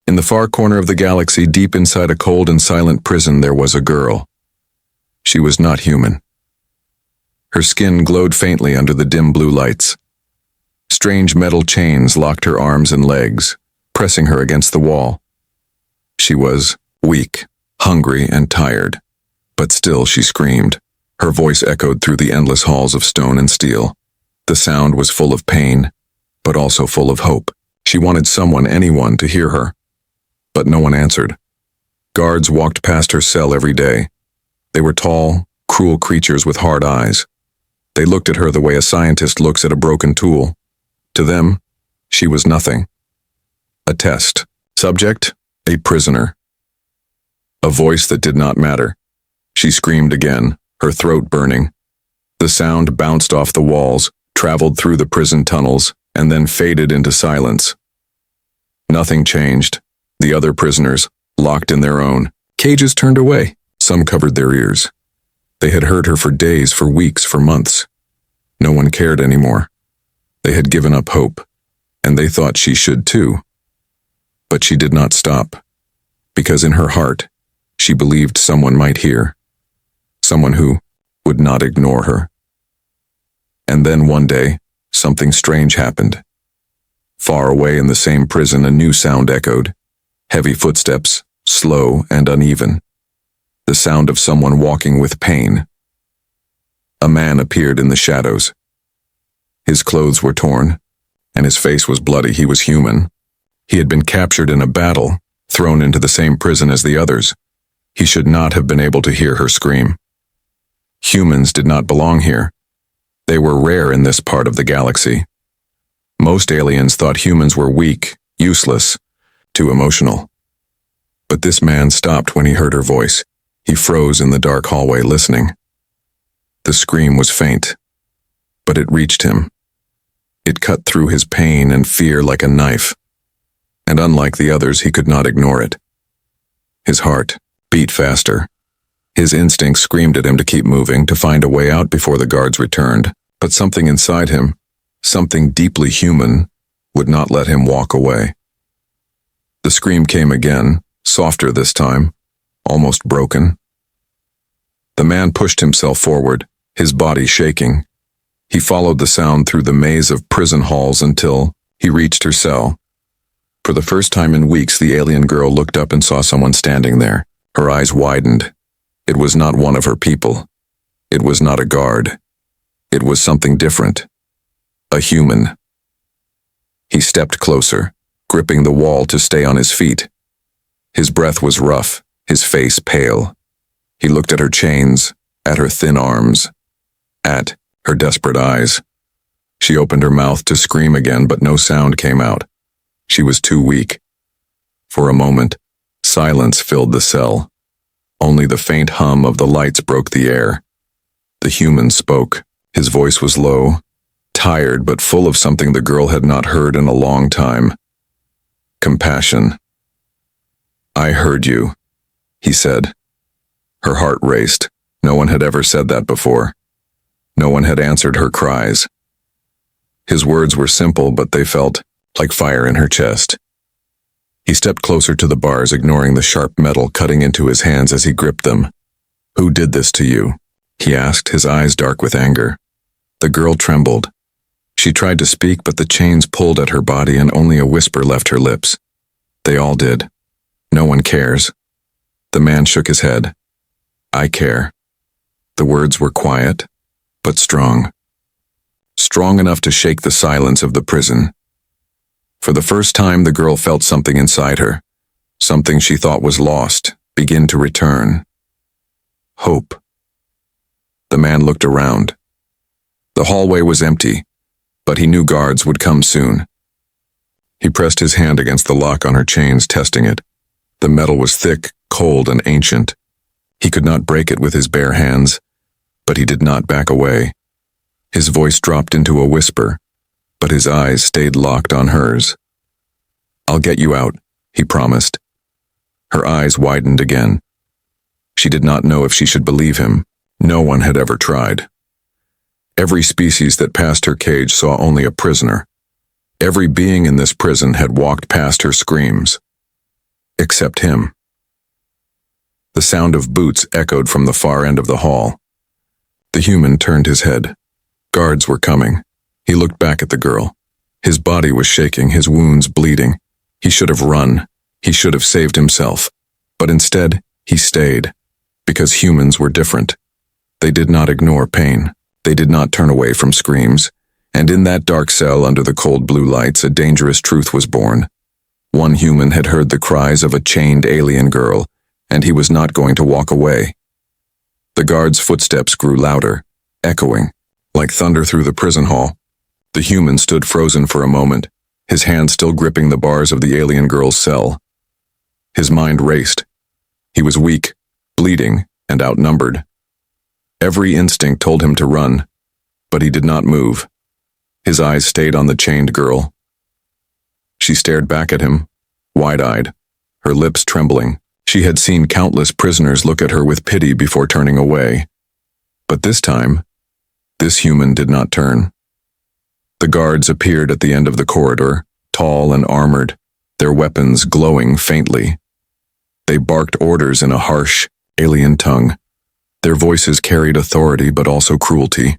In the far corner of the galaxy, deep inside a cold and silent prison, there was a girl. She was not human. Her skin glowed faintly under the dim blue lights. Strange metal chains locked her arms and legs, pressing her against the wall. She was weak, hungry, and tired, but still she screamed. Her voice echoed through the endless halls of stone and steel. The sound was full of pain, but also full of hope. She wanted someone, anyone, to hear her. But no one answered. Guards walked past her cell every day. They were tall, cruel creatures with hard eyes. They looked at her the way a scientist looks at a broken tool. To them, she was nothing. A test. Subject, a prisoner. A voice that did not matter. She screamed again, her throat burning. The sound bounced off the walls, traveled through the prison tunnels, and then faded into silence. Nothing changed. The other prisoners, locked in their own cages, turned away. Some covered their ears. They had heard her for days, for weeks, for months. No one cared anymore. They had given up hope, and they thought she should too. But she did not stop, because in her heart, she believed someone might hear. Someone who would not ignore her. And then one day, something strange happened. Far away in the same prison, a new sound echoed. Heavy footsteps, slow and uneven. The sound of someone walking with pain. A man appeared in the shadows. His clothes were torn, and his face was bloody. He was human. He had been captured in a battle, thrown into the same prison as the others. He should not have been able to hear her scream. Humans did not belong here. They were rare in this part of the galaxy. Most aliens thought humans were weak, useless, too emotional. But this man stopped when he heard her voice. He froze in the dark hallway, listening. The scream was faint, but it reached him. It cut through his pain and fear like a knife. And unlike the others, he could not ignore it. His heart beat faster. His instincts screamed at him to keep moving, to find a way out before the guards returned. But something inside him, something deeply human, would not let him walk away. The scream came again, softer this time, almost broken. The man pushed himself forward, his body shaking. He followed the sound through the maze of prison halls until he reached her cell. For the first time in weeks, the alien girl looked up and saw someone standing there. Her eyes widened. It was not one of her people. It was not a guard. It was something different. A human. He stepped closer, gripping the wall to stay on his feet. His breath was rough, his face pale. He looked at her chains, at her thin arms, at her desperate eyes. She opened her mouth to scream again, but no sound came out. She was too weak. For a moment, silence filled the cell. Only the faint hum of the lights broke the air. The human spoke. His voice was low, tired, but full of something the girl had not heard in a long time. Compassion. "I heard you," he said. Her heart raced. No one had ever said that before. No one had answered her cries. His words were simple, but they felt like fire in her chest. He stepped closer to the bars, ignoring the sharp metal cutting into his hands as he gripped them. "Who did this to you?" he asked, his eyes dark with anger. The girl trembled. She tried to speak, but the chains pulled at her body and only a whisper left her lips. "They all did. No one cares." The man shook his head. "I care." The words were quiet, but strong. Strong enough to shake the silence of the prison. For the first time, the girl felt something inside her, something she thought was lost, begin to return. Hope. The man looked around. The hallway was empty, but he knew guards would come soon. He pressed his hand against the lock on her chains, testing it. The metal was thick, cold, and ancient. He could not break it with his bare hands, but he did not back away. His voice dropped into a whisper, but his eyes stayed locked on hers. "I'll get you out," he promised. Her eyes widened again. She did not know if she should believe him. No one had ever tried. Every species that passed her cage saw only a prisoner. Every being in this prison had walked past her screams. except him. The sound of boots echoed from the far end of the hall. The human turned his head. Guards were coming. He looked back at the girl. His body was shaking, his wounds bleeding. He should have run. He should have saved himself. But instead, he stayed. Because humans were different. They did not ignore pain. They did not turn away from screams. And in that dark cell under the cold blue lights, a dangerous truth was born. One human had heard the cries of a chained alien girl, and he was not going to walk away. The guard's footsteps grew louder, echoing, like thunder through the prison hall. The human stood frozen for a moment, his hand still gripping the bars of the alien girl's cell. His mind raced. He was weak, bleeding, and outnumbered. Every instinct told him to run, but he did not move. His eyes stayed on the chained girl. She stared back at him, wide-eyed, her lips trembling. She had seen countless prisoners look at her with pity before turning away. But this time, this human did not turn. The guards appeared at the end of the corridor, tall and armored, their weapons glowing faintly. They barked orders in a harsh, alien tongue. Their voices carried authority but also cruelty.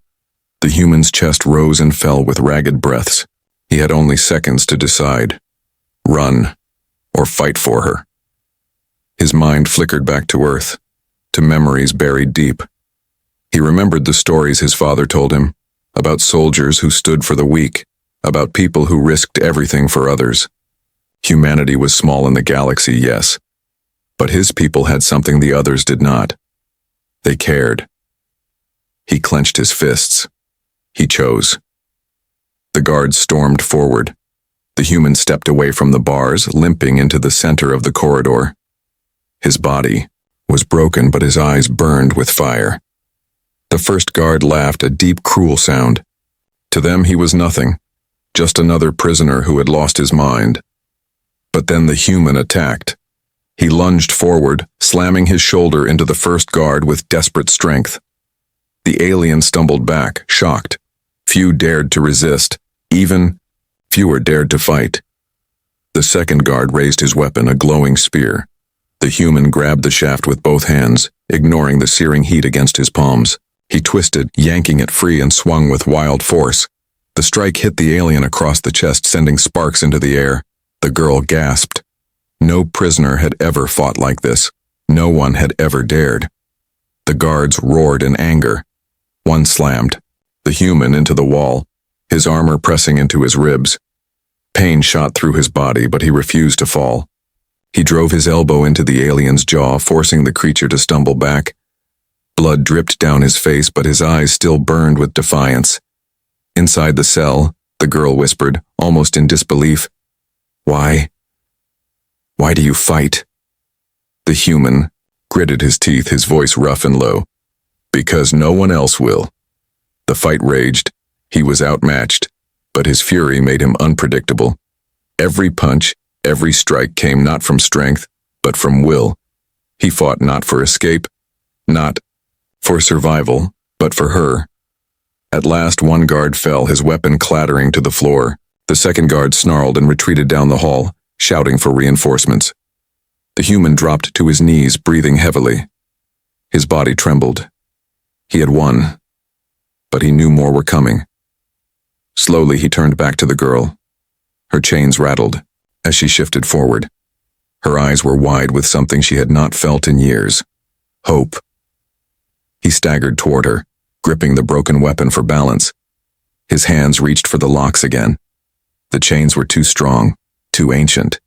The human's chest rose and fell with ragged breaths. He had only seconds to decide. Run, or fight for her. His mind flickered back to Earth, to memories buried deep. He remembered the stories his father told him, about soldiers who stood for the weak, about people who risked everything for others. Humanity was small in the galaxy, yes, but his people had something the others did not. They cared. He clenched his fists. He chose. The guards stormed forward. The human stepped away from the bars, limping into the center of the corridor. His body was broken, but his eyes burned with fire. The first guard laughed, a deep, cruel sound. To them he was nothing, just another prisoner who had lost his mind. But then the human attacked. He lunged forward, slamming his shoulder into the first guard with desperate strength. The alien stumbled back, shocked. Few dared to resist. Even fewer dared to fight. The second guard raised his weapon, a glowing spear. The human grabbed the shaft with both hands, ignoring the searing heat against his palms. He twisted, yanking it free, and swung with wild force. The strike hit the alien across the chest, sending sparks into the air. The girl gasped. No prisoner had ever fought like this. No one had ever dared. The guards roared in anger. One slammed the human into the wall, his armor pressing into his ribs. Pain shot through his body, but he refused to fall. He drove his elbow into the alien's jaw, forcing the creature to stumble back. Blood dripped down his face, but his eyes still burned with defiance. Inside the cell, the girl whispered, almost in disbelief, "Why? Why do you fight?" The human gritted his teeth, his voice rough and low. "Because no one else will." The fight raged. He was outmatched, but his fury made him unpredictable. Every punch, every strike came not from strength, but from will. He fought not for escape, not for survival, but for her. At last one guard fell, his weapon clattering to the floor. The second guard snarled and retreated down the hall, shouting for reinforcements. The human dropped to his knees, breathing heavily. His body trembled. He had won, but he knew more were coming. Slowly he turned back to the girl. Her chains rattled as she shifted forward. Her eyes were wide with something she had not felt in years. Hope. He staggered toward her, gripping the broken weapon for balance. His hands reached for the locks again. The chains were too strong, too ancient.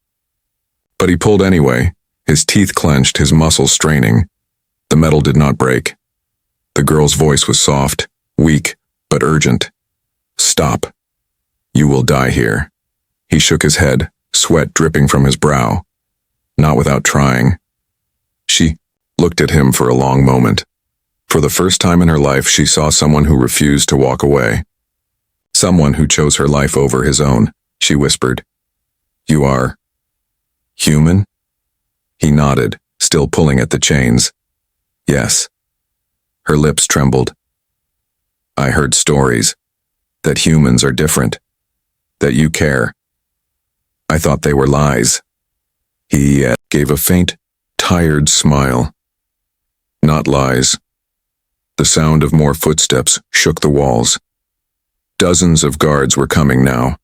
But he pulled anyway, his teeth clenched, his muscles straining. The metal did not break. The girl's voice was soft, weak, but urgent. "Stop. You will die here." He shook his head, sweat dripping from his brow. Not without trying. She looked at him for a long moment. For the first time in her life, she saw someone who refused to walk away. Someone who chose her life over his own. She whispered, "You are human?" He nodded, still pulling at the chains. "Yes." Her lips trembled. "I heard stories, that humans are different, that you care. I thought they were lies." He gave a faint, tired smile. Not lies. The sound of more footsteps shook the walls. Dozens of guards were coming now.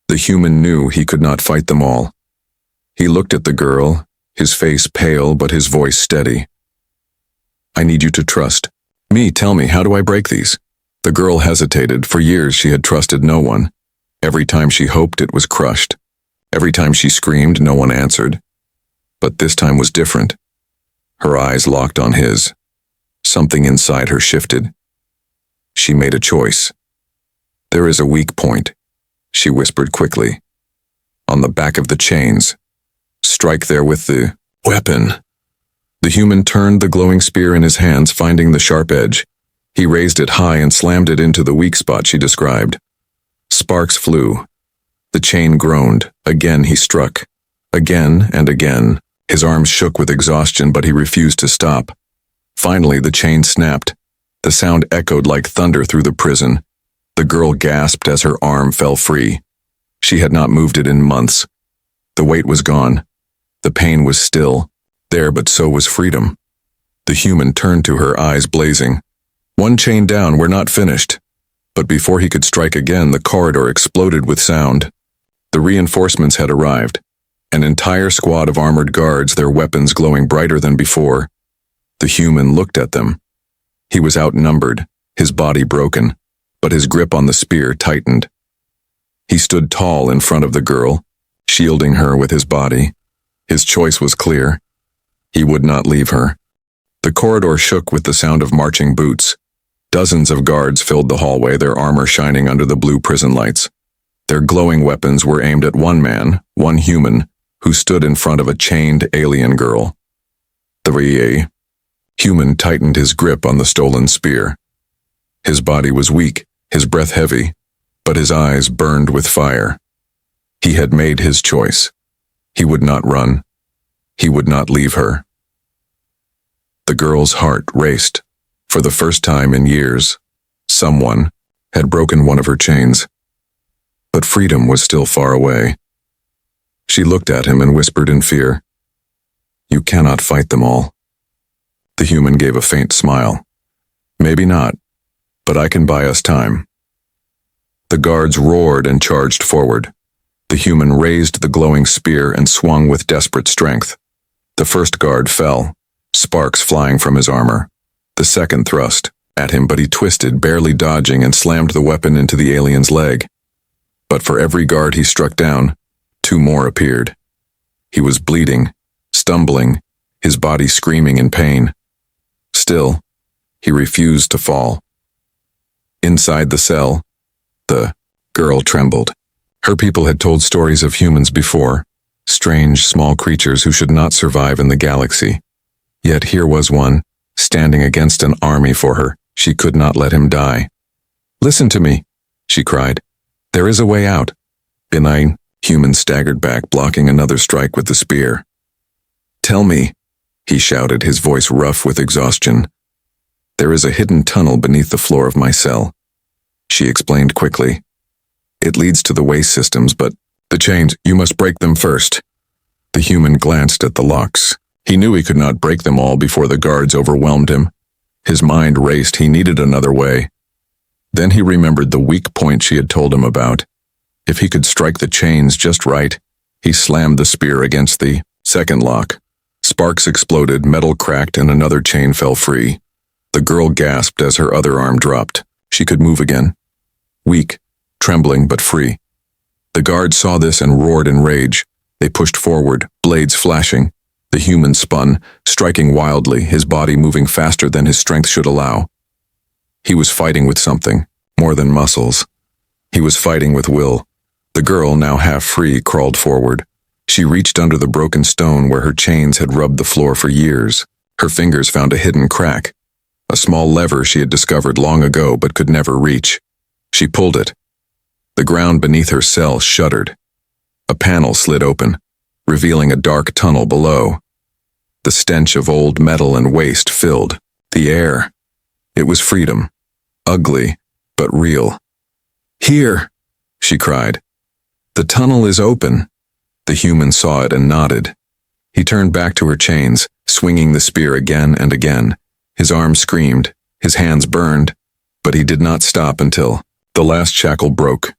The human knew he could not fight them all. He looked at the girl, his face pale but his voice steady. I need you to trust. Me, tell me, how do I break these? The girl hesitated. For years she had trusted no one. Every time she hoped, it was crushed. Every time she screamed, no one answered. But this time was different. Her eyes locked on his. Something inside her shifted. She made a choice. There is a weak point, she whispered quickly. On the back of the chains. Strike there with the weapon. The human turned the glowing spear in his hands, finding the sharp edge. He raised it high and slammed it into the weak spot she described. Sparks flew. The chain groaned. Again he struck. Again and again. His arms shook with exhaustion, but he refused to stop. Finally, the chain snapped. The sound echoed like thunder through the prison. The girl gasped as her arm fell free. She had not moved it in months. The weight was gone. The pain was still there, but so was freedom. The human turned to her, eyes blazing. One chain down, we're not finished. But before he could strike again, the corridor exploded with sound. The reinforcements had arrived. An entire squad of armored guards, their weapons glowing brighter than before. The human looked at them. He was outnumbered, his body broken, but his grip on the spear tightened. He stood tall in front of the girl, shielding her with his body. His choice was clear. He would not leave her. The corridor shook with the sound of marching boots. Dozens of guards filled the hallway, their armor shining under the blue prison lights. Their glowing weapons were aimed at one man, one human, who stood in front of a chained alien girl. The human tightened his grip on the stolen spear. His body was weak, his breath heavy, but his eyes burned with fire. He had made his choice. He would not run. He would not leave her. The girl's heart raced. For the first time in years, someone had broken one of her chains. But freedom was still far away. She looked at him and whispered in fear, "You cannot fight them all." The human gave a faint smile. "Maybe not, but I can buy us time." The guards roared and charged forward. The human raised the glowing spear and swung with desperate strength. The first guard fell, sparks flying from his armor. The second thrust at him, but he twisted, barely dodging, and slammed the weapon into the alien's leg. But for every guard he struck down, two more appeared. He was bleeding, stumbling, his body screaming in pain. Still, he refused to fall. Inside the cell, the girl trembled. Her people had told stories of humans before, strange, small creatures who should not survive in the galaxy. Yet here was one, standing against an army for her. She could not let him die. "Listen to me," she cried. "There is a way out." Benign human staggered back, blocking another strike with the spear. "Tell me," he shouted, his voice rough with exhaustion. "There is a hidden tunnel beneath the floor of my cell," she explained quickly. "It leads to the waste systems, but the chains, you must break them first." The human glanced at the locks. He knew he could not break them all before the guards overwhelmed him. His mind raced. He needed another way. Then he remembered the weak point she had told him about. If he could strike the chains just right, he slammed the spear against the second lock. Sparks exploded, metal cracked, and another chain fell free. The girl gasped as her other arm dropped. She could move again. Weak, trembling, but free. The guards saw this and roared in rage. They pushed forward, blades flashing. The human spun, striking wildly, his body moving faster than his strength should allow. He was fighting with something, more than muscles. He was fighting with will. The girl, now half free, crawled forward. She reached under the broken stone where her chains had rubbed the floor for years. Her fingers found a hidden crack, a small lever she had discovered long ago but could never reach. She pulled it. The ground beneath her cell shuddered. A panel slid open, revealing a dark tunnel below. The stench of old metal and waste filled the air. It was freedom, ugly, but real. "Here," she cried. "The tunnel is open." The human saw it and nodded. He turned back to her chains, swinging the spear again and again. His arms screamed, his hands burned, but he did not stop until the last shackle broke.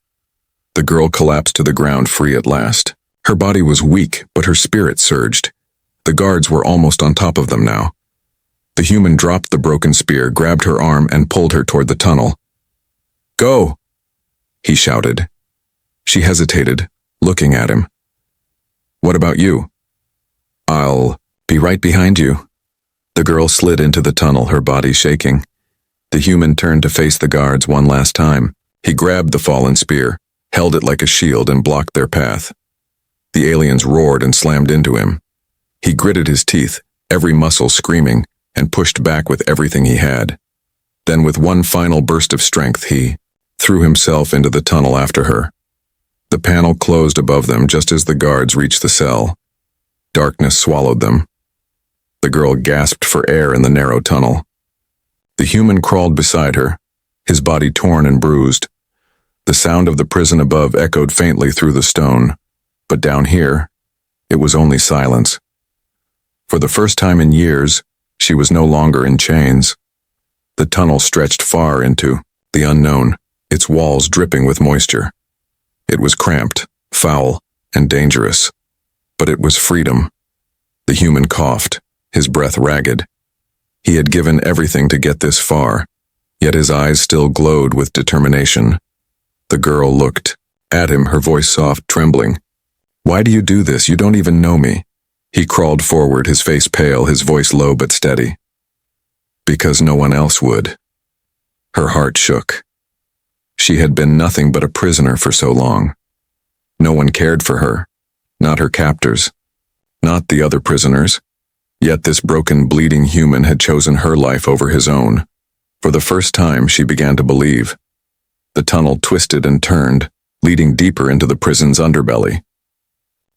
The girl collapsed to the ground, free at last. Her body was weak, but her spirit surged. The guards were almost on top of them now. The human dropped the broken spear, grabbed her arm, and pulled her toward the tunnel. "Go!" he shouted. She hesitated, looking at him. "What about you?" "I'll be right behind you." The girl slid into the tunnel, her body shaking. The human turned to face the guards one last time. He grabbed the fallen spear, held it like a shield, and blocked their path. The aliens roared and slammed into him. He gritted his teeth, every muscle screaming, and pushed back with everything he had. Then with one final burst of strength, he threw himself into the tunnel after her. The panel closed above them just as the guards reached the cell. Darkness swallowed them. The girl gasped for air in the narrow tunnel. The human crawled beside her, his body torn and bruised. The sound of the prison above echoed faintly through the stone, but down here, it was only silence. For the first time in years, she was no longer in chains. The tunnel stretched far into the unknown, its walls dripping with moisture. It was cramped, foul, and dangerous, but it was freedom. The human coughed, his breath ragged. He had given everything to get this far, yet his eyes still glowed with determination. The girl looked at him, her voice soft, trembling. "Why do you do this? You don't even know me." He crawled forward, his face pale, his voice low but steady. "Because no one else would." Her heart shook. She had been nothing but a prisoner for so long. No one cared for her, not her captors, not the other prisoners. Yet this broken, bleeding human had chosen her life over his own. For the first time, she began to believe. The tunnel twisted and turned, leading deeper into the prison's underbelly.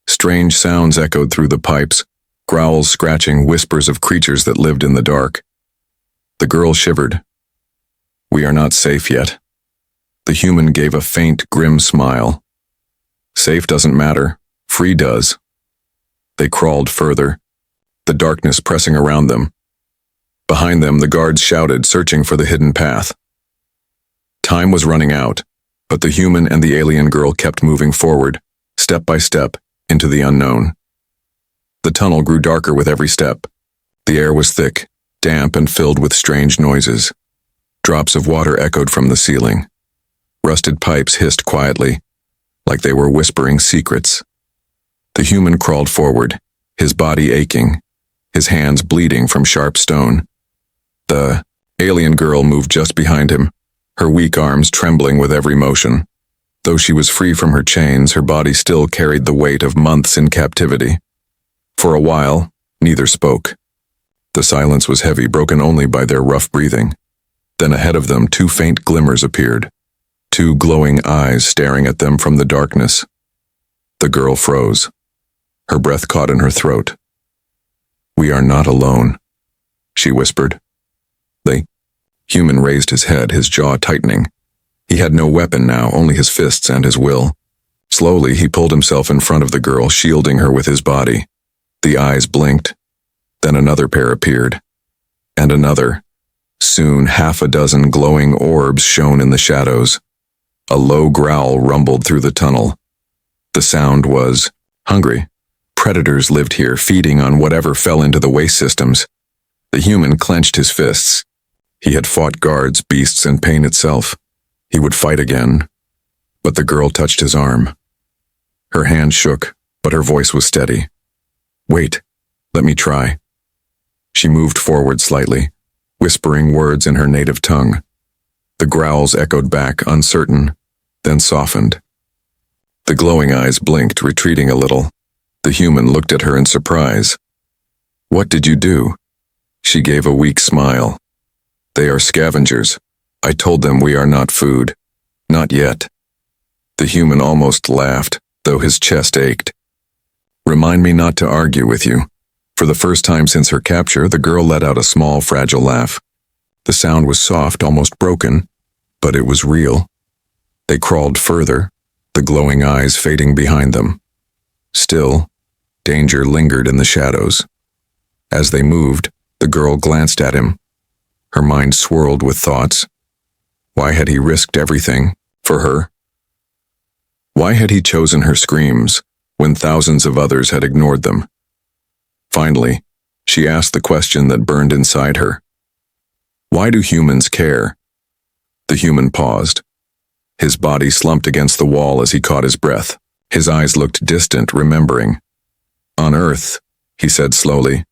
Strange sounds echoed through the pipes, growls, scratching, whispers of creatures that lived in the dark. The girl shivered. "We are not safe yet." The human gave a faint, grim smile. "Safe doesn't matter. Free does." They crawled further, the darkness pressing around them. Behind them, the guards shouted, searching for the hidden path. Time was running out, but the human and the alien girl kept moving forward, step by step, into the unknown. The tunnel grew darker with every step. The air was thick, damp, and filled with strange noises. Drops of water echoed from the ceiling. Rusted pipes hissed quietly, like they were whispering secrets. The human crawled forward, his body aching, his hands bleeding from sharp stone. The alien girl moved just behind him, her weak arms trembling with every motion. Though she was free from her chains, her body still carried the weight of months in captivity. For a while, neither spoke. The silence was heavy, broken only by their rough breathing. Then ahead of them, two faint glimmers appeared, two glowing eyes staring at them from the darkness. The girl froze. Her breath caught in her throat. "We are not alone," she whispered. The human raised his head, his jaw tightening. He had no weapon now, only his fists and his will. Slowly, he pulled himself in front of the girl, shielding her with his body. The eyes blinked. Then another pair appeared. And another. Soon, half a dozen glowing orbs shone in the shadows. A low growl rumbled through the tunnel. The sound was hungry. Predators lived here, feeding on whatever fell into the waste systems. The human clenched his fists. He had fought guards, beasts, and pain itself. He would fight again. But the girl touched his arm. Her hand shook, but her voice was steady. "Wait, let me try." She moved forward slightly, whispering words in her native tongue. The growls echoed back, uncertain, then softened. The glowing eyes blinked, retreating a little. The human looked at her in surprise. "What did you do?" She gave a weak smile. "They are scavengers. I told them we are not food. Not yet." The human almost laughed, though his chest ached. "Remind me not to argue with you." For the first time since her capture, the girl let out a small, fragile laugh. The sound was soft, almost broken, but it was real. They crawled further, the glowing eyes fading behind them. Still, Danger lingered in the shadows. As they moved, the girl glanced at him. Her mind swirled with thoughts. Why had he risked everything for her? Why had he chosen her screams when thousands of others had ignored them? Finally, she asked the question that burned inside her. Why do humans care? The human paused. His body slumped against the wall as he caught his breath. His eyes looked distant, remembering. On Earth, he said slowly,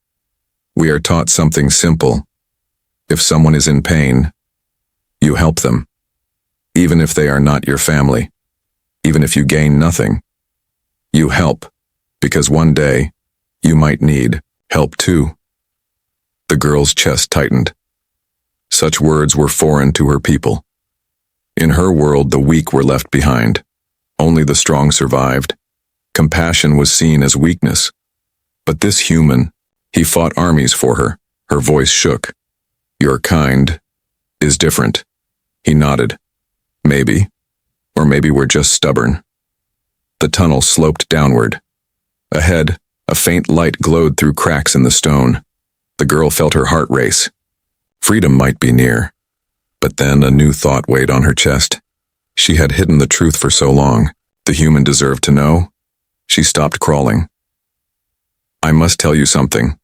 we are taught something simple. If someone is in pain, you help them. Even if they are not your family. Even if you gain nothing. You help, because one day, you might need help too. The girl's chest tightened. Such words were foreign to her people. In her world, the weak were left behind. Only the strong survived. Compassion was seen as weakness. But this human, he fought armies for her. Her voice shook. Your kind is different. He nodded. Maybe. Or maybe we're just stubborn. The tunnel sloped downward. Ahead, a faint light glowed through cracks in the stone. The girl felt her heart race. Freedom might be near. But then a new thought weighed on her chest. She had hidden the truth for so long. The human deserved to know. She stopped crawling. I must tell you something.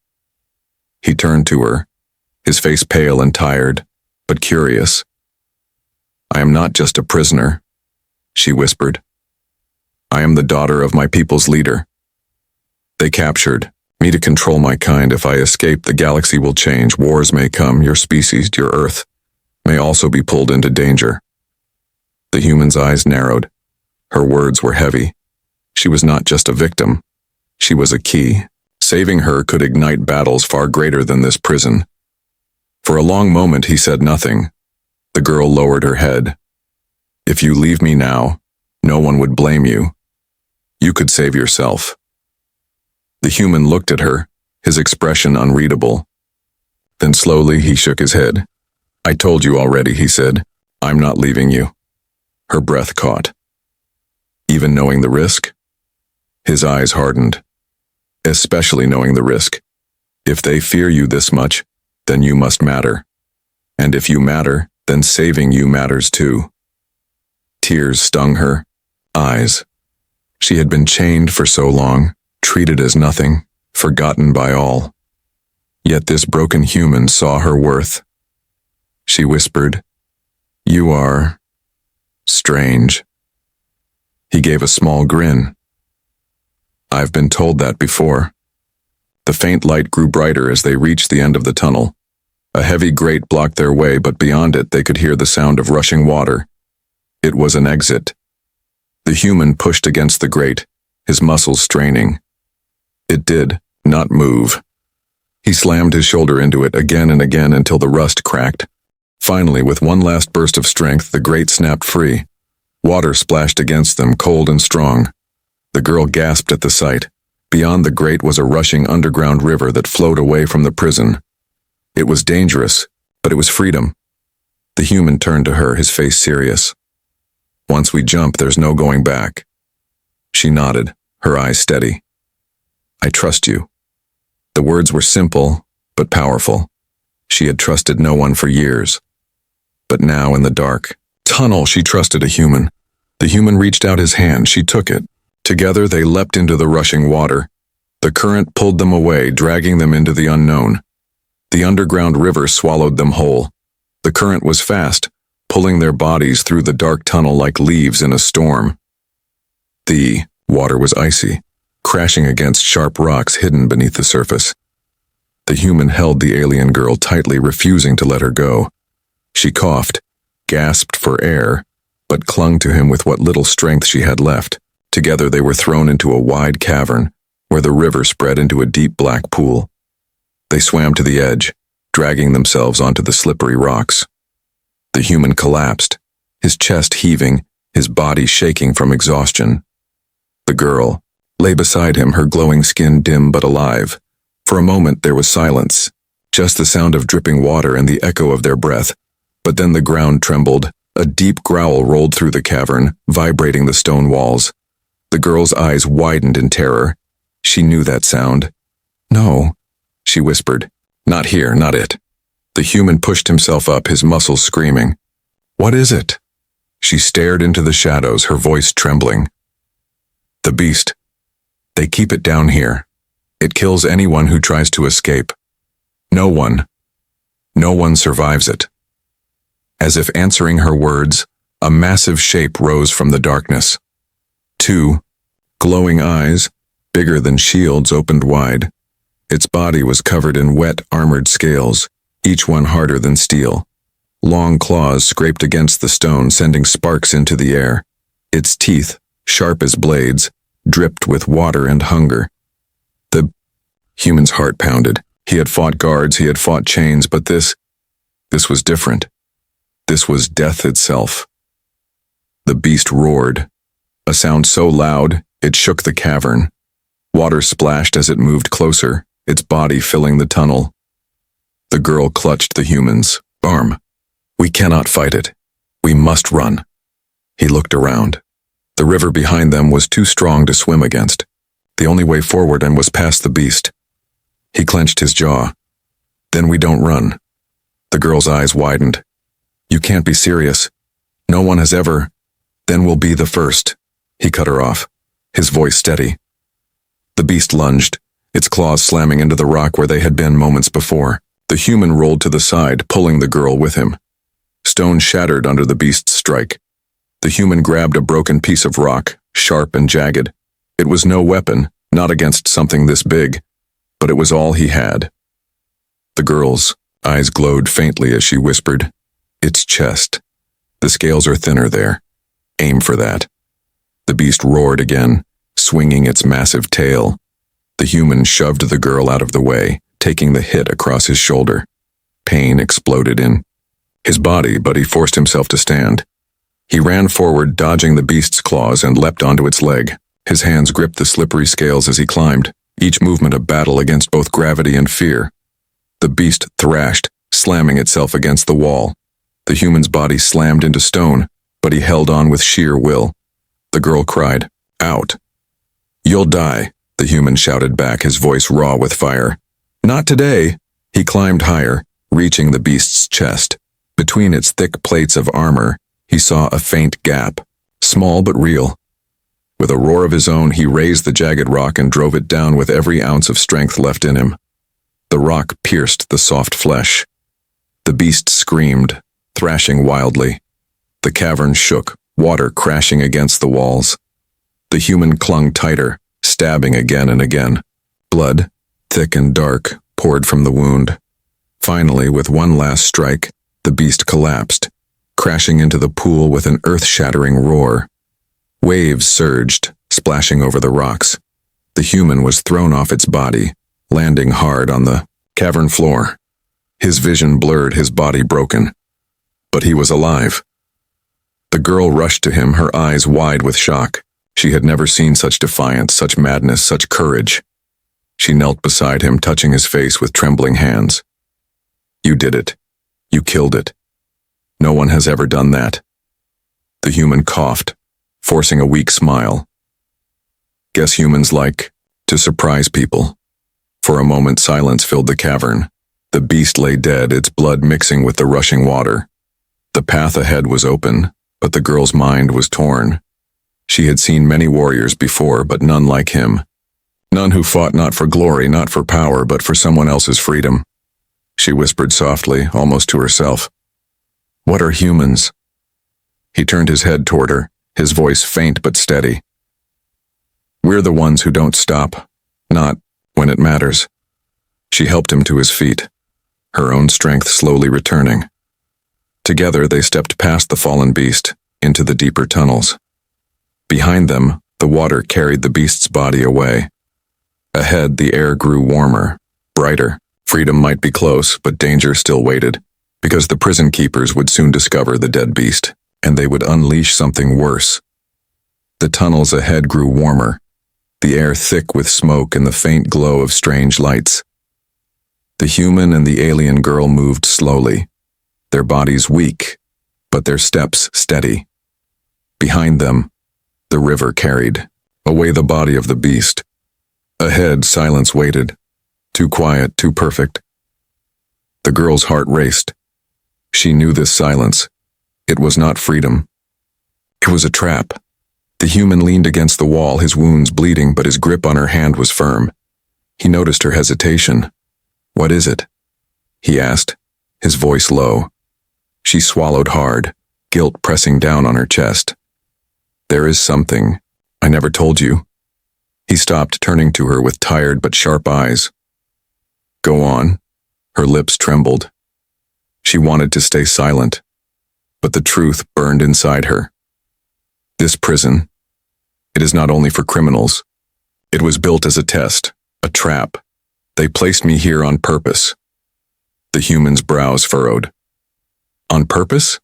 He turned to her, his face pale and tired, but curious. I am not just a prisoner, she whispered. I am the daughter of my people's leader. They captured me to control my kind. If I escape, the galaxy will change. Wars may come. Your species, your Earth, may also be pulled into danger. The human's eyes narrowed. Her words were heavy. She was not just a victim. She was a key. Saving her could ignite battles far greater than this prison. For a long moment he said nothing. The girl lowered her head. If you leave me now, no one would blame you. You could save yourself. The human looked at her, his expression unreadable. Then slowly he shook his head. I told you already, he said. I'm not leaving you. Her breath caught. Even knowing the risk? His eyes hardened. Especially knowing the risk. If they fear you this much, then you must matter. And if you matter, then saving you matters too. Tears stung her eyes. She had been chained for so long, treated as nothing, forgotten by all. Yet this broken human saw her worth. She whispered, You are strange. He gave a small grin. I've been told that before. The faint light grew brighter as they reached the end of the tunnel. A heavy grate blocked their way, but beyond it they could hear the sound of rushing water. It was an exit. The human pushed against the grate, his muscles straining. It did not move. He slammed his shoulder into it again and again until the rust cracked. Finally, with one last burst of strength, the grate snapped free. Water splashed against them, cold and strong. The girl gasped at the sight. Beyond the grate was a rushing underground river that flowed away from the prison. It was dangerous, but it was freedom. The human turned to her, his face serious. Once we jump, there's no going back. She nodded, her eyes steady. I trust you. The words were simple, but powerful. She had trusted no one for years. But now, in the dark tunnel, she trusted a human. The human reached out his hand. She took it. Together, they leapt into the rushing water. The current pulled them away, dragging them into the unknown. The underground river swallowed them whole. The current was fast, pulling their bodies through the dark tunnel like leaves in a storm. The water was icy, crashing against sharp rocks hidden beneath the surface. The human held the alien girl tightly, refusing to let her go. She coughed, gasped for air, but clung to him with what little strength she had left. Together they were thrown into a wide cavern, where the river spread into a deep black pool. They swam to the edge, dragging themselves onto the slippery rocks. The human collapsed, his chest heaving, his body shaking from exhaustion. The girl lay beside him, her glowing skin dim but alive. For a moment there was silence, just the sound of dripping water and the echo of their breath. But then the ground trembled. A deep growl rolled through the cavern, vibrating the stone walls. The girl's eyes widened in terror. She knew that sound. "No," she whispered. "Not here, not it." The human pushed himself up, his muscles screaming. "What is it?" She stared into the shadows, her voice trembling. "The beast. They keep it down here. It kills anyone who tries to escape. No one survives it." As if answering her words, a massive shape rose from the darkness. Two glowing eyes, bigger than shields, opened wide. Its body was covered in wet, armored scales, each one harder than steel. Long claws scraped against the stone, sending sparks into the air. Its teeth, sharp as blades, dripped with water and hunger. The human's heart pounded. He had fought guards, he had fought chains, but this was different. This was death itself. The beast roared, a sound so loud it shook the cavern. Water splashed as it moved closer, its body filling the tunnel. The girl clutched the human's arm. "We cannot fight it. We must run." He looked around. The river behind them was too strong to swim against. The only way forward was past the beast. He clenched his jaw. "Then we don't run." The girl's eyes widened. "You can't be serious. No one has ever. Then we'll be the first." He cut her off, his voice steady. The beast lunged, its claws slamming into the rock where they had been moments before. The human rolled to the side, pulling the girl with him. Stone shattered under the beast's strike. The human grabbed a broken piece of rock, sharp and jagged. It was no weapon, not against something this big, but it was all he had. The girl's eyes glowed faintly as she whispered, "Its chest. The scales are thinner there. Aim for that." The beast roared again, swinging its massive tail. The human shoved the girl out of the way, taking the hit across his shoulder. Pain exploded in his body, but he forced himself to stand. He ran forward, dodging the beast's claws, and leapt onto its leg. His hands gripped the slippery scales as he climbed, each movement a battle against both gravity and fear. The beast thrashed, slamming itself against the wall. The human's body slammed into stone, but he held on with sheer will. The girl cried, "Out." "You'll die," the human shouted back, his voice raw with fire. "Not today." He climbed higher, reaching the beast's chest. Between its thick plates of armor, he saw a faint gap, small but real. With a roar of his own, he raised the jagged rock and drove it down with every ounce of strength left in him. The rock pierced the soft flesh. The beast screamed, thrashing wildly. The cavern shook, water crashing against the walls. The human clung tighter, stabbing again and again. Blood, thick and dark, poured from the wound. Finally, with one last strike, the beast collapsed, crashing into the pool with an earth-shattering roar. Waves surged, splashing over the rocks. The human was thrown off its body, landing hard on the cavern floor. His vision blurred, his body broken. But he was alive. The girl rushed to him, her eyes wide with shock. She had never seen such defiance, such madness, such courage. She knelt beside him, touching his face with trembling hands. "You did it. You killed it. No one has ever done that." The human coughed, forcing a weak smile. "Guess humans like to surprise people." For a moment, silence filled the cavern. The beast lay dead, its blood mixing with the rushing water. The path ahead was open, but the girl's mind was torn. She had seen many warriors before, but none like him. None who fought not for glory, not for power, but for someone else's freedom. She whispered softly, almost to herself, "What are humans?" He turned his head toward her, his voice faint but steady. "We're the ones who don't stop, not when it matters." She helped him to his feet, her own strength slowly returning. Together they stepped past the fallen beast, into the deeper tunnels. Behind them, the water carried the beast's body away. Ahead, the air grew warmer, brighter. Freedom might be close, but danger still waited, because the prison keepers would soon discover the dead beast, and they would unleash something worse. The tunnels ahead grew warmer, the air thick with smoke and the faint glow of strange lights. The human and the alien girl moved slowly, their bodies weak, but their steps steady. Behind them, the river carried away the body of the beast. Ahead, silence waited. Too quiet, too perfect. The girl's heart raced. She knew this silence. It was not freedom. It was a trap. The human leaned against the wall, his wounds bleeding, but his grip on her hand was firm. He noticed her hesitation. "What is it?" he asked, his voice low. She swallowed hard, guilt pressing down on her chest. "There is something I never told you." He stopped, turning to her with tired but sharp eyes. "Go on." Her lips trembled. She wanted to stay silent, but the truth burned inside her. This prison, it is not only for criminals. It was built as a test, a trap. They placed me here on purpose. The human's brows furrowed. "On purpose?"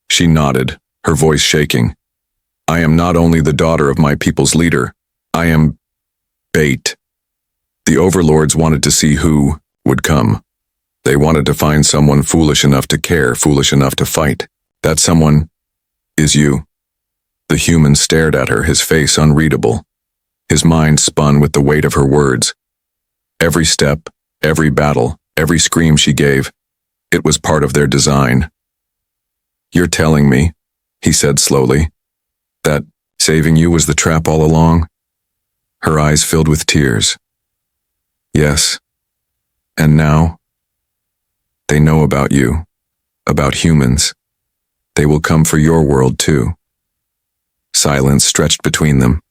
She nodded, her voice shaking. "I am not only the daughter of my people's leader, I am bait." The overlords wanted to see who would come. They wanted to find someone foolish enough to care, foolish enough to fight. That someone is you. The human stared at her, his face unreadable. His mind spun with the weight of her words. Every step, every battle, every scream she gave, it was part of their design. "You're telling me," he said slowly, "that saving you was the trap all along?" Her eyes filled with tears. "Yes. And now? They know about you, about humans. They will come for your world too." Silence stretched between them,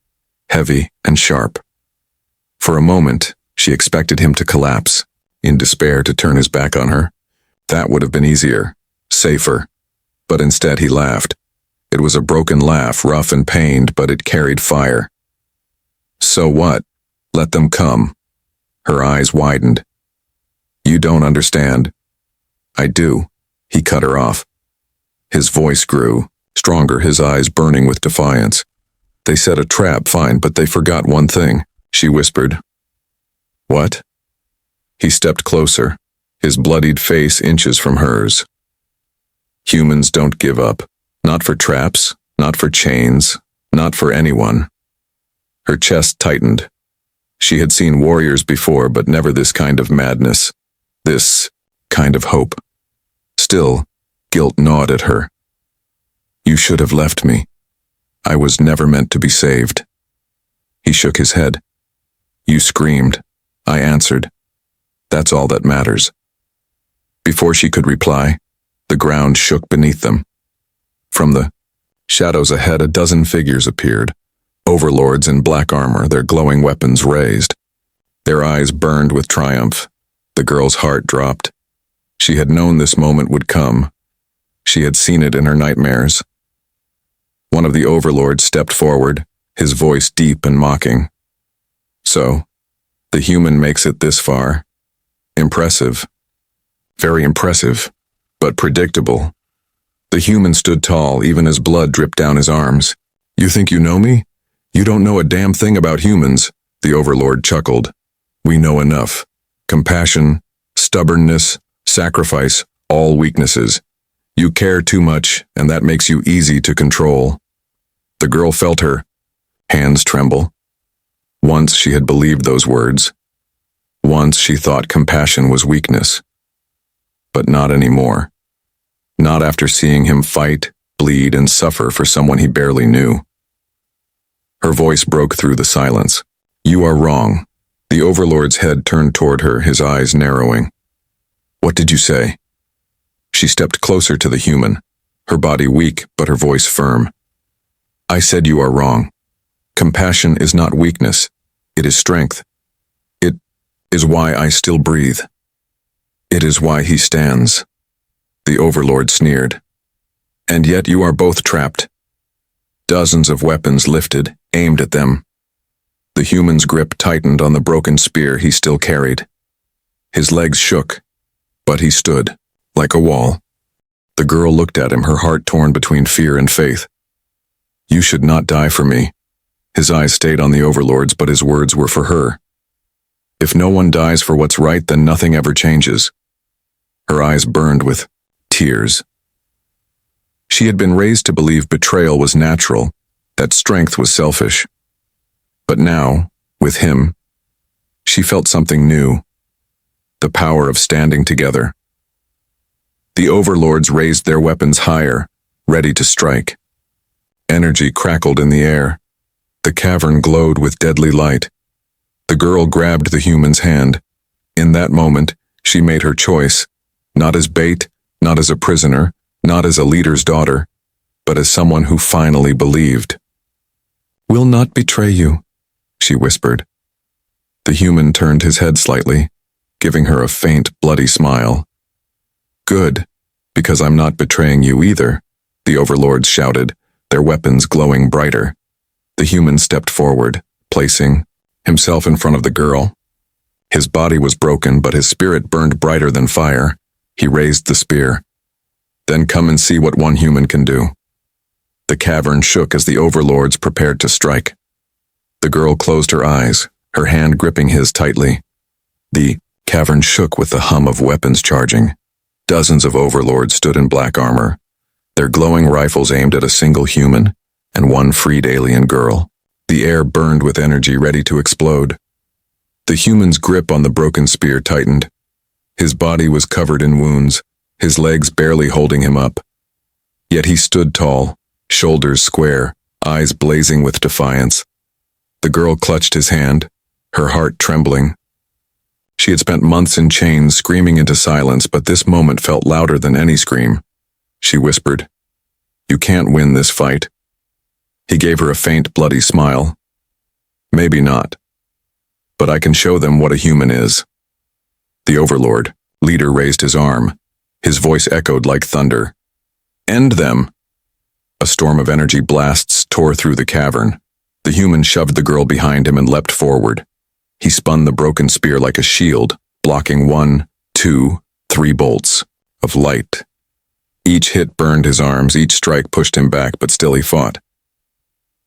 heavy and sharp. For a moment, she expected him to collapse, in despair to turn his back on her. That would have been easier, safer. But instead he laughed. It was a broken laugh, rough and pained, but it carried fire. "So what? Let them come." Her eyes widened. "You don't understand." "I do." He cut her off. His voice grew, stronger, his eyes burning with defiance. "They set a trap, fine, but they forgot one thing," she whispered. "What?" He stepped closer, his bloodied face inches from hers. "Humans don't give up. Not for traps, not for chains, not for anyone." Her chest tightened. She had seen warriors before, but never this kind of madness, this kind of hope. Still, guilt gnawed at her. "You should have left me. I was never meant to be saved." He shook his head. "You screamed. I answered. That's all that matters." Before she could reply, the ground shook beneath them. From the shadows ahead, a dozen figures appeared, overlords in black armor, their glowing weapons raised. Their eyes burned with triumph. The girl's heart dropped. She had known this moment would come. She had seen it in her nightmares. One of the overlords stepped forward, his voice deep and mocking. "So, the human makes it this far. Impressive. Very impressive, but predictable." The human stood tall, even as blood dripped down his arms. "You think you know me? You don't know a damn thing about humans," the overlord chuckled. "We know enough. Compassion, stubbornness, sacrifice, all weaknesses. You care too much, and that makes you easy to control." The girl felt her hands tremble. Once she had believed those words. Once she thought compassion was weakness. But not anymore. Not after seeing him fight, bleed, and suffer for someone he barely knew. Her voice broke through the silence. "You are wrong." The overlord's head turned toward her, his eyes narrowing. "What did you say?" She stepped closer to the human, her body weak but her voice firm. "I said you are wrong. Compassion is not weakness. It is strength. It is why I still breathe. It is why he stands." The overlord sneered. "And yet you are both trapped." Dozens of weapons lifted, aimed at them. The human's grip tightened on the broken spear he still carried. His legs shook, but he stood, like a wall. The girl looked at him, her heart torn between fear and faith. "You should not die for me." His eyes stayed on the overlords, but his words were for her. "If no one dies for what's right, then nothing ever changes." Her eyes burned with tears. She had been raised to believe betrayal was natural, that strength was selfish. But now, with him, She felt something new, the power of standing together. The overlords raised their weapons higher, ready to strike. Energy crackled in the air. The cavern glowed with deadly light. The girl grabbed the human's hand. In that moment, she made her choice, not as bait, not as a prisoner, not as a leader's daughter, but as someone who finally believed. "Will not betray you," she whispered. The human turned his head slightly, giving her a faint, bloody smile. "Good, because I'm not betraying you either," the overlords shouted, their weapons glowing brighter. The human stepped forward, placing himself in front of the girl. His body was broken, but his spirit burned brighter than fire. He raised the spear. "Then come and see what one human can do." The cavern shook as the overlords prepared to strike. The girl closed her eyes, her hand gripping his tightly. The cavern shook with the hum of weapons charging. Dozens of overlords stood in black armor, their glowing rifles aimed at a single human and one freed alien girl. The air burned with energy ready to explode. The human's grip on the broken spear tightened. His body was covered in wounds, his legs barely holding him up. Yet he stood tall, shoulders square, eyes blazing with defiance. The girl clutched his hand, her heart trembling. She had spent months in chains screaming into silence, but this moment felt louder than any scream. She whispered, "You can't win this fight." He gave her a faint, bloody smile. "Maybe not. But I can show them what a human is." The overlord, leader, raised his arm. His voice echoed like thunder. "End them!" A storm of energy blasts tore through the cavern. The human shoved the girl behind him and leapt forward. He spun the broken spear like a shield, blocking 1, 2, 3 bolts of light. Each hit burned his arms, each strike pushed him back, but still he fought.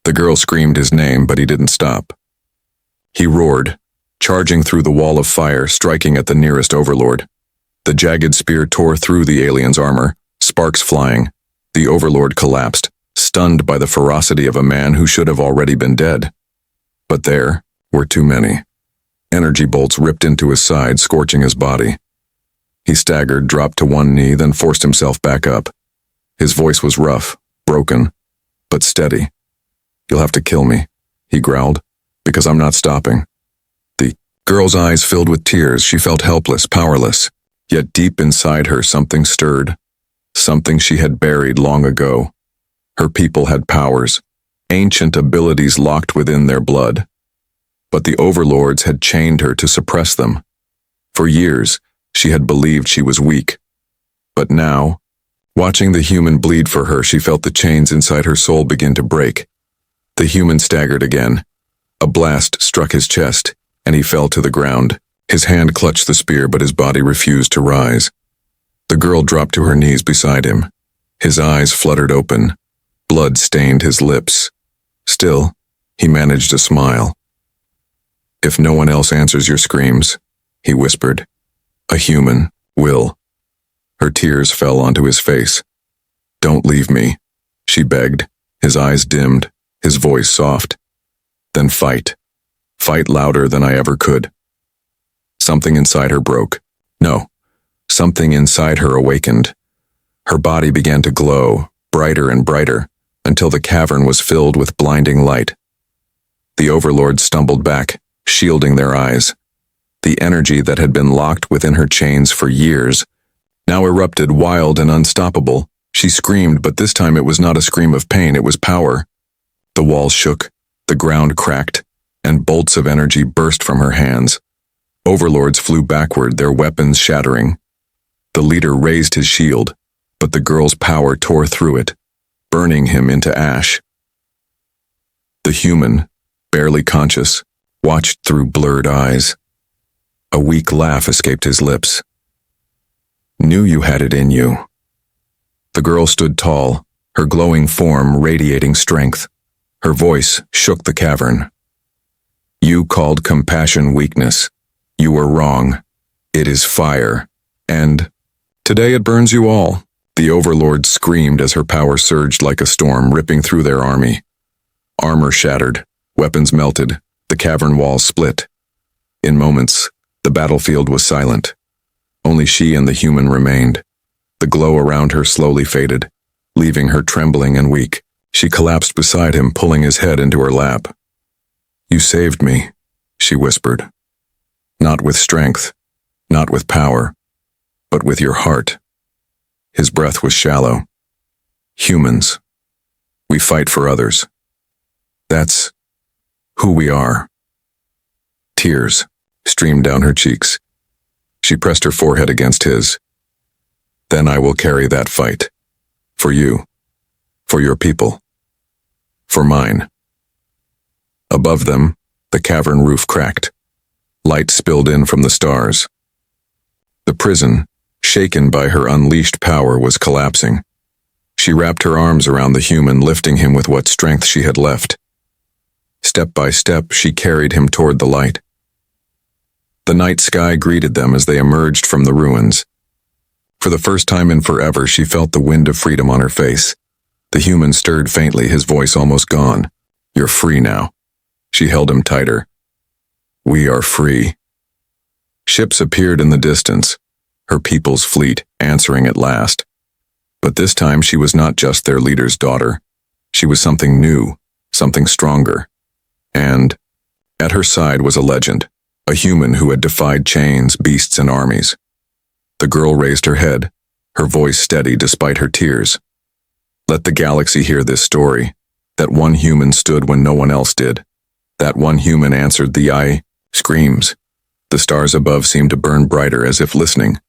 The girl screamed his name, but he didn't stop. He roared, charging through the wall of fire, striking at the nearest overlord. The jagged spear tore through the alien's armor, sparks flying. The overlord collapsed, stunned by the ferocity of a man who should have already been dead. But there were too many. Energy bolts ripped into his side, scorching his body. He staggered, dropped to one knee, then forced himself back up. His voice was rough, broken, but steady. "You'll have to kill me," he growled, "because I'm not stopping." The girl's eyes filled with tears. She felt helpless, powerless. Yet deep inside her something stirred, something she had buried long ago. Her people had powers, ancient abilities locked within their blood. But the overlords had chained her to suppress them. For years, she had believed she was weak. But now, watching the human bleed for her, she felt the chains inside her soul begin to break. The human staggered again. A blast struck his chest, and he fell to the ground. His hand clutched the spear, but his body refused to rise. The girl dropped to her knees beside him. His eyes fluttered open. Blood stained his lips. Still, he managed a smile. "If no one else answers your screams," he whispered, "a human will." Her tears fell onto his face. "Don't leave me," she begged, his eyes dimmed, his voice soft. "Then fight. Fight louder than I ever could." Something inside her broke. No, something inside her awakened. Her body began to glow, brighter and brighter, until the cavern was filled with blinding light. The overlords stumbled back, shielding their eyes. The energy that had been locked within her chains for years now erupted wild and unstoppable. She screamed, but this time it was not a scream of pain, it was power. The walls shook, the ground cracked, and bolts of energy burst from her hands. Overlords flew backward, their weapons shattering. The leader raised his shield, but the girl's power tore through it, burning him into ash. The human, barely conscious, watched through blurred eyes. A weak laugh escaped his lips. "Knew you had it in you." The girl stood tall, her glowing form radiating strength. Her voice shook the cavern. "You called compassion weakness. You were wrong. It is fire. And today it burns you all." The overlord screamed as her power surged like a storm, ripping through their army. Armor shattered, weapons melted, the cavern walls split. In moments, the battlefield was silent. Only she and the human remained. The glow around her slowly faded, leaving her trembling and weak. She collapsed beside him, pulling his head into her lap. "You saved me," she whispered. "Not with strength, not with power, but with your heart." His breath was shallow. "Humans. We fight for others. That's who we are." Tears streamed down her cheeks. She pressed her forehead against his. "Then I will carry that fight. For you. For your people. For mine." Above them, the cavern roof cracked. Light spilled in from the stars. The prison, shaken by her unleashed power, was collapsing. She wrapped her arms around the human, lifting him with what strength she had left. Step by step, she carried him toward the light. The night sky greeted them as they emerged from the ruins. For the first time in forever, she felt the wind of freedom on her face. The human stirred faintly, his voice almost gone. "You're free now." She held him tighter. "We are free." Ships appeared in the distance, her people's fleet answering at last. But this time she was not just their leader's daughter. She was something new, something stronger. And at her side was a legend, a human who had defied chains, beasts, and armies. The girl raised her head, her voice steady despite her tears. "Let the galaxy hear this story, that one human stood when no one else did. That one human answered the screams." The stars above seemed to burn brighter, as if listening.